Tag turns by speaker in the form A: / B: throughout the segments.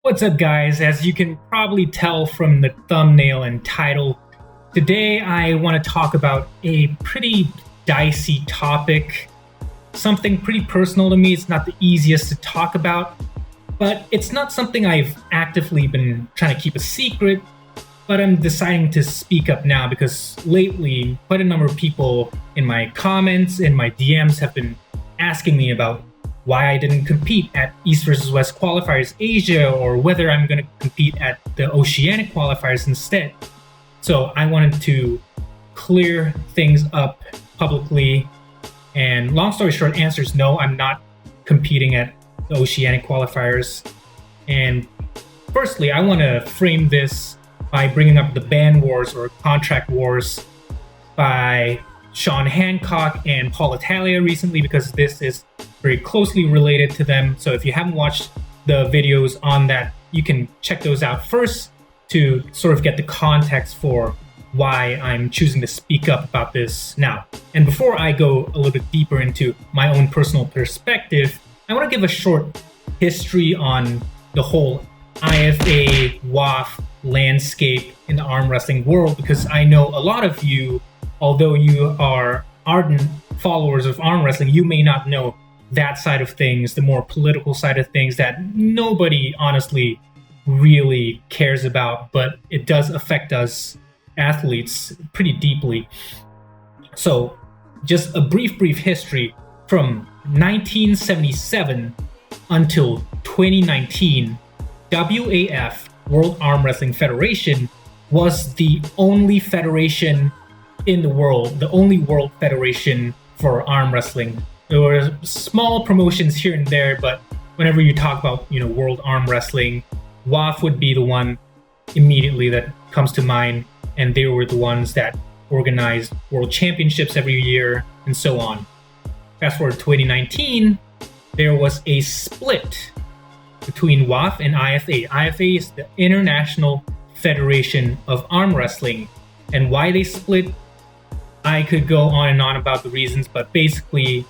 A: What's up, guys? As you can probably tell from the thumbnail and title, today I want to talk about a pretty dicey topic, something pretty personal to me. It's not the easiest to talk about, but it's not something I've actively been trying to keep a secret, but I'm deciding to speak up now because lately quite a number of people in my comments and my DMs have been asking me about why I didn't compete at East vs. West Qualifiers Asia, or whether I'm going to compete at the Oceanic Qualifiers instead. So I wanted to clear things up publicly, and long story short, answer is no, I'm not competing at the Oceanic Qualifiers. And firstly, I want to frame this by bringing up the ban wars or contract wars by Sean Hancock and Paul Italia recently, because this is very closely related to them. So if you haven't watched the videos on that, you can check those out first to sort of get the context for why I'm choosing to speak up about this now. And before I go a little bit deeper into my own personal perspective, I want to give a short history on the whole IFA WAF landscape in the arm wrestling world, because I know a lot of you, although you are ardent followers of arm wrestling, you may not know that side of things, the more political side of things that nobody honestly really cares about, but it does affect us athletes pretty deeply. So just a brief history from 1977 until 2019, WAF, World Arm Wrestling Federation, was the only federation in the world, the only world federation for arm wrestling. There were small promotions here and there, but whenever you talk about, world arm wrestling, WAF would be the one immediately that comes to mind, and they were the ones that organized world championships every year and so on. Fast forward to 2019, there was a split between WAF and IFA. IFA is the International Federation of Arm Wrestling, and why they split, I could go on and on about the reasons, but basically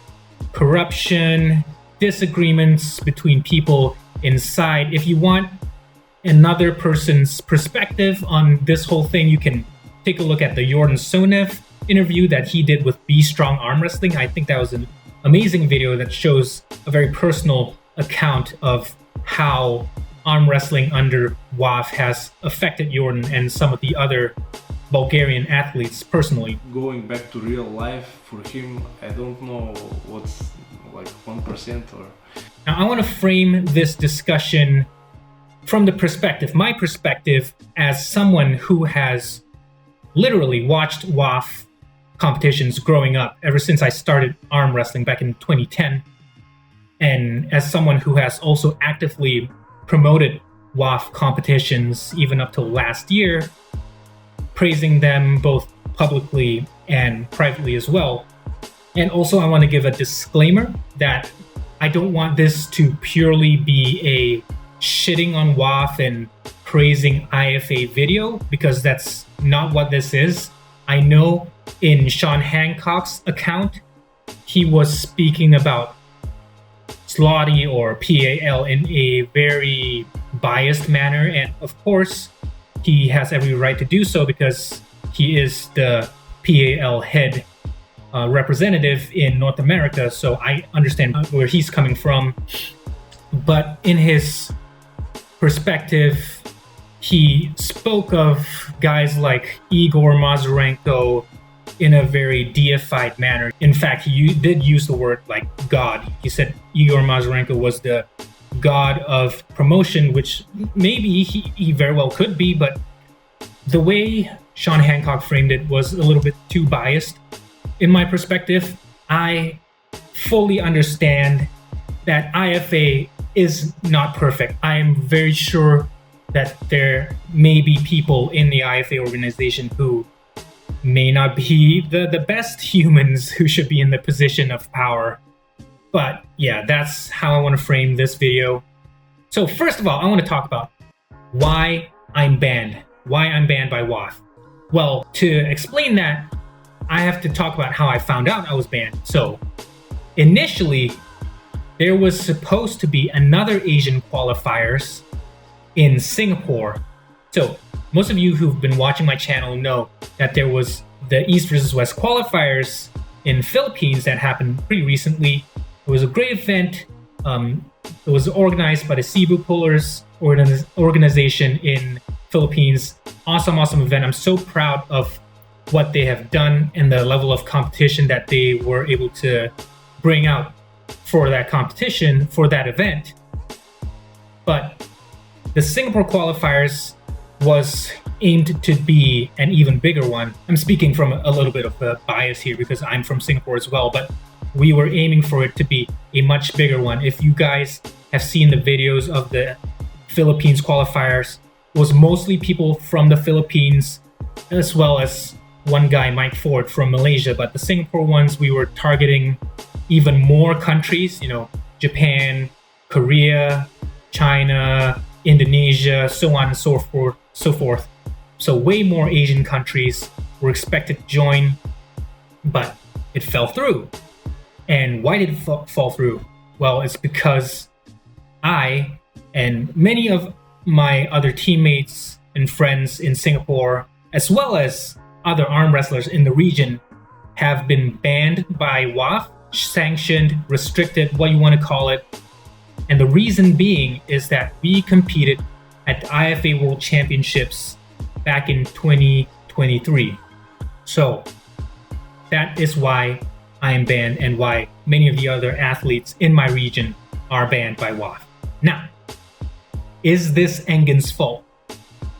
A: corruption, disagreements between people inside. If you want another person's perspective on this whole thing, you can take a look at the Yordan Tsonev interview that he did with Be Strong Arm Wrestling. I think that was an amazing video that shows a very personal account of how arm wrestling under WAF has affected Yordan and some of the other Bulgarian athletes personally.
B: Going back to real life, for him, I don't know what's like 1% or...
A: Now I want to frame this discussion from the perspective, my perspective, as someone who has literally watched WAF competitions growing up ever since I started arm wrestling back in 2010. And as someone who has also actively promoted WAF competitions even up till last year, praising them both publicly and privately as well. And also I want to give a disclaimer that I don't want this to purely be a shitting on WAF and praising IFA video, because that's not what this is. I know in Sean Hancock's account, he was speaking about Slotty or PAL in a very biased manner, and of course he has every right to do so because he is the PAL head representative in North America, so I understand where he's coming from. But in his perspective, he spoke of guys like Igor Mazurenko in a very deified manner. In fact, he did use the word like God. He said Igor Mazurenko was the god of promotion, which maybe he very well could be, but the way Sean Hancock framed it was a little bit too biased. In my perspective, I fully understand that IFA is not perfect. I am very sure that there may be people in the IFA organization who may not be the best humans who should be in the position of power. But yeah, that's how I want to frame this video. So first of all, I want to talk about why I'm banned by WAF. Well, to explain that, I have to talk about how I found out I was banned. So initially, there was supposed to be another Asian qualifiers in Singapore. So most of you who've been watching my channel know that there was the East versus West qualifiers in Philippines that happened pretty recently. It was a great event. It was organized by the Cebu Pullers organization in Philippines. Awesome event. I'm so proud of what they have done and the level of competition that they were able to bring out for that competition, for that event. But the Singapore qualifiers was aimed to be an even bigger one. I'm speaking from a little bit of a bias here because I'm from Singapore as well, but we were aiming for it to be a much bigger one. If you guys have seen the videos of the Philippines qualifiers, it was mostly people from the Philippines, as well as one guy, Mike Ford, from Malaysia. But the Singapore ones, we were targeting even more countries, Japan, Korea, China, Indonesia, so on and so forth. So way more Asian countries were expected to join, but it fell through. And why did it fall through? Well, it's because I and many of my other teammates and friends in Singapore, as well as other arm wrestlers in the region, have been banned by WAF, sanctioned, restricted, what you want to call it. And the reason being is that we competed at the IFA World Championships back in 2023. So that is why I am banned and why many of the other athletes in my region are banned by WAF. Now, is this Engin's fault?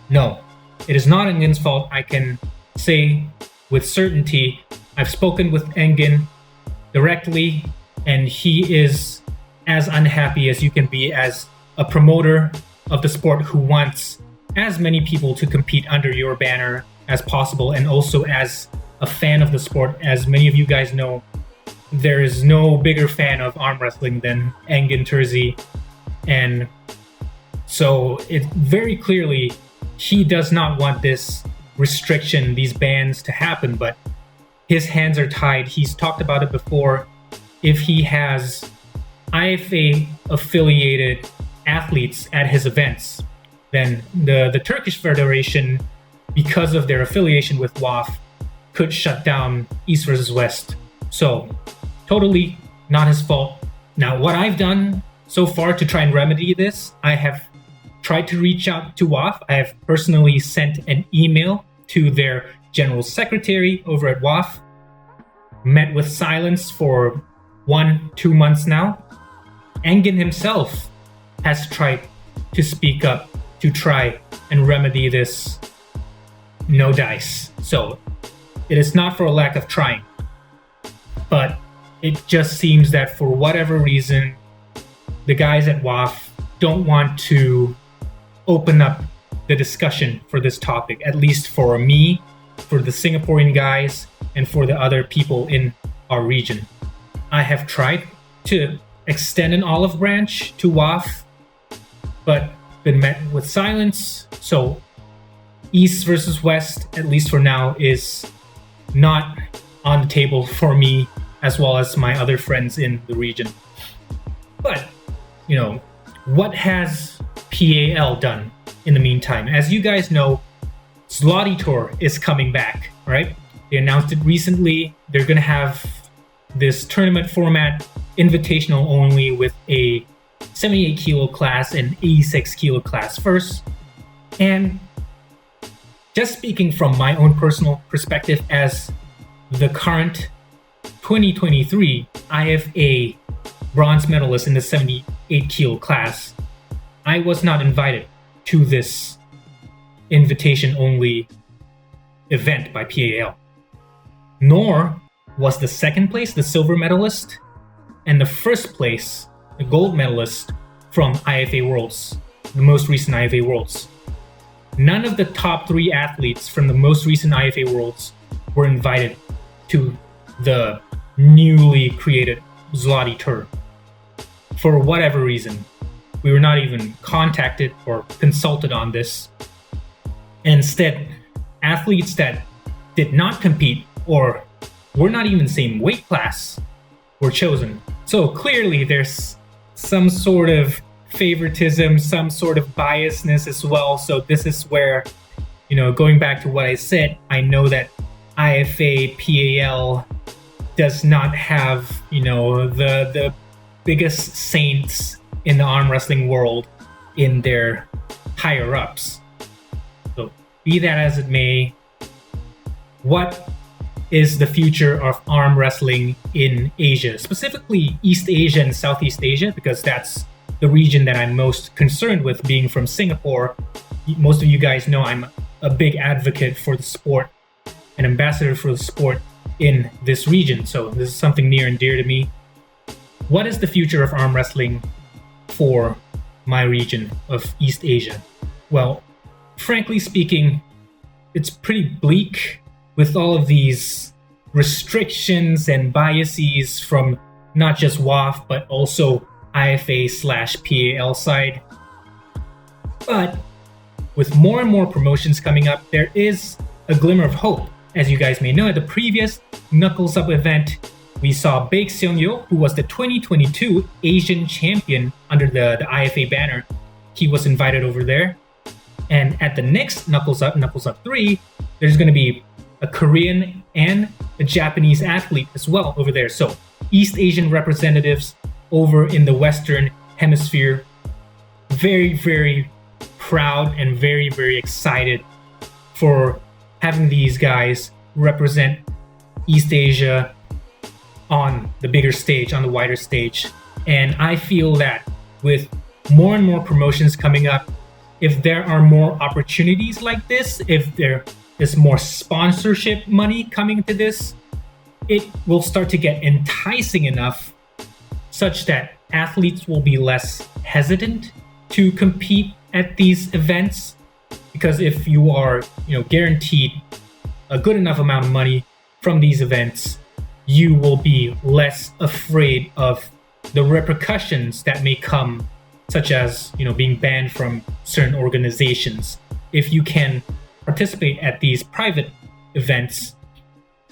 A: No, it is not Engin's fault. I can say with certainty, I've spoken with Engin directly, and he is as unhappy as you can be as a promoter of the sport who wants as many people to compete under your banner as possible, and also as a fan of the sport. As many of you guys know, there is no bigger fan of arm wrestling than Engin Terzi, and so it very clearly he does not want this restriction, these bans to happen, but his hands are tied. He's talked about it before. If he has IFA affiliated athletes at his events, then the Turkish Federation, because of their affiliation with WAF, could shut down East versus West. So totally not his fault. Now, what I've done so far to try and remedy this, I have tried to reach out to WAF. I have personally sent an email to their general secretary over at WAF, met with silence for 1-2 months now. Engin himself has tried to speak up to try and remedy this. No dice. So it is not for a lack of trying, but it just seems that for whatever reason, the guys at WAF don't want to open up the discussion for this topic, at least for me, for the Singaporean guys, and for the other people in our region. I have tried to extend an olive branch to WAF, but been met with silence. So East versus West, at least for now, is not on the table for me as well as my other friends in the region. But, what has PAL done in the meantime? As you guys know, Zloty Tour is coming back, right? They announced it recently. They're going to have this tournament format, invitational only, with a 78 kilo class and 86 kilo class first. And just speaking from my own personal perspective as the current 2023 IFA bronze medalist in the 78 kilo class, I was not invited to this invitation only event by PAL. Nor was the second place, the silver medalist, and the first place, the gold medalist from IFA Worlds, the most recent IFA Worlds. None of the top 3 athletes from the most recent IFA Worlds were invited to the newly created Zloty Tour. For whatever reason, we were not even contacted or consulted on this. Instead, athletes that did not compete or were not even the same weight class were chosen. So clearly there's some sort of favoritism, some sort of biasness as well. So this is where, going back to what I said, I know that IFA PAL does not have, the biggest saints in the arm wrestling world in their higher ups. So be that as it may, what is the future of arm wrestling in Asia, specifically East Asia and Southeast Asia, because that's the region that I'm most concerned with, being from Singapore. Most of you guys know I'm a big advocate for the sport, an ambassador for the sport in this region. So this is something near and dear to me. What is the future of arm wrestling for my region of East Asia? Well, frankly speaking, it's pretty bleak with all of these restrictions and biases from not just WAF, but also IFA/PAL side. But with more and more promotions coming up, there is a glimmer of hope. As you guys may know, at the previous Knuckles Up event, we saw Baek Seung-yo, who was the 2022 Asian champion under the IFA banner. He was invited over there. And at the next Knuckles Up 3, there's going to be a Korean and a Japanese athlete as well over there. So East Asian representatives over in the Western Hemisphere. Very, very proud and very, very excited for having these guys represent East Asia on the bigger stage, on the wider stage. And I feel that with more and more promotions coming up, if there are more opportunities like this, if there is more sponsorship money coming to this, it will start to get enticing enough such that athletes will be less hesitant to compete at these events. Because if you are, guaranteed a good enough amount of money from these events, you will be less afraid of the repercussions that may come, such as, being banned from certain organizations if you can participate at these private events.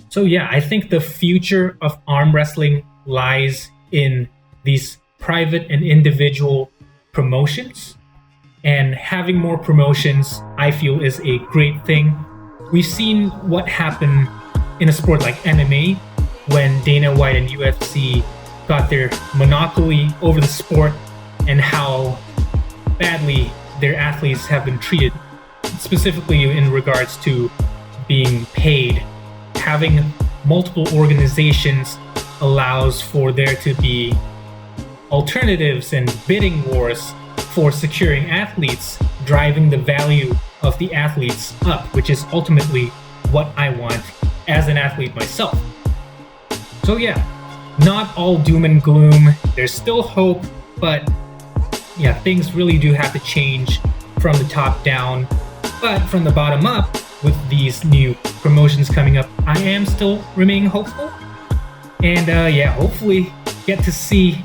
A: So yeah, I think the future of arm wrestling lies in these private and individual promotions. And having more promotions, I feel, is a great thing. We've seen what happened in a sport like MMA when Dana White and UFC got their monopoly over the sport, and how badly their athletes have been treated, specifically in regards to being paid. Having multiple organizations allows for there to be alternatives and bidding wars for securing athletes, driving the value of the athletes up, which is ultimately what I want as an athlete myself. So yeah, not all doom and gloom. There's still hope, but yeah, things really do have to change from the top down. But from the bottom up, with these new promotions coming up, I am still remaining hopeful. And hopefully get to see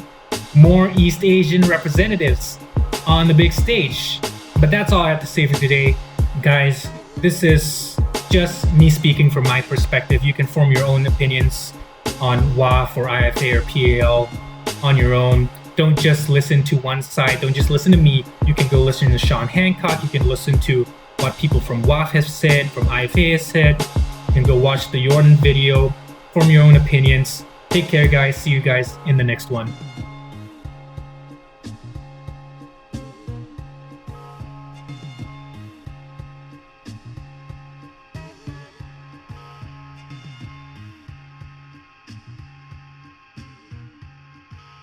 A: more East Asian representatives on the big stage. But that's all I have to say for today, guys. This is just me speaking from my perspective. You can form your own opinions on WAF or IFA or PAL on your own. Don't just listen to one side. Don't just listen to me. You can go listen to Sean Hancock. You can listen to what people from WAF have said, from IFA has said. You can go watch the Yordan video, form your own opinions. Take care, guys. See you guys in the next one.